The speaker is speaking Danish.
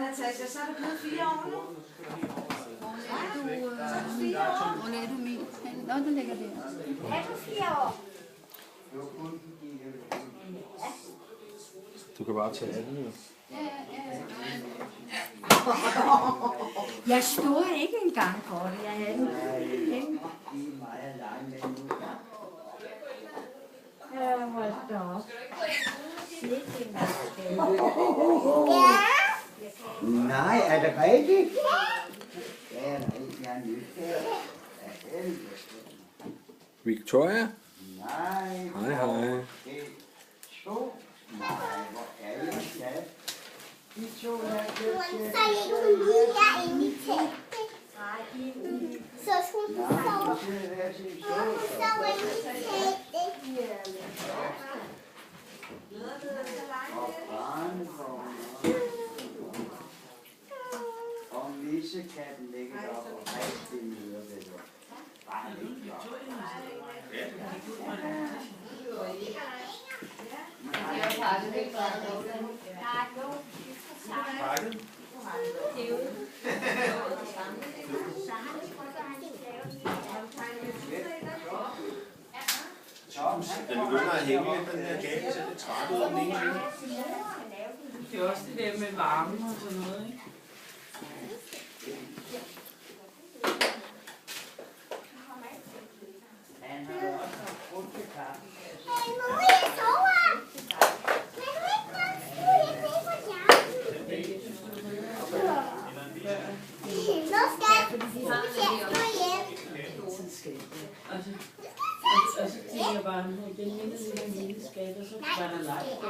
Natasja, så er det blevet 4 år nu. Hvor lagde du min? Nå, den ligger der. Er du 4 år? Du kan bare tage den, jo. Jeg stod ikke engang for det. Jeg havde den. Hold da op. Nej, er det rigtigt? Ja, nej, jeg er nysgerrig. Victoria? Nej. Hej, hej. Det to. Nej, hvor er jeg glad. De to her købt til. Så gik hun lige derinde i teltet. Så skulle hun sove. Hun sov inde i teltet. Og barnevogn. Og missekatten ligger deroppe og rigtig nyder ved det. Bare lidt godt. Den begynder at hænge lidt, den her gave, så det træt ud af den ene side. Det er også det der med varme og sådan noget, ikke? Han har også haft brugt til kaffe. Hey, mor, jeg sover. Men du ikke godt skrive ned på hjernen. Nu skal jeg gå hjem. Og så tænker jeg bare, den ene lille skat, og så var der lagt på.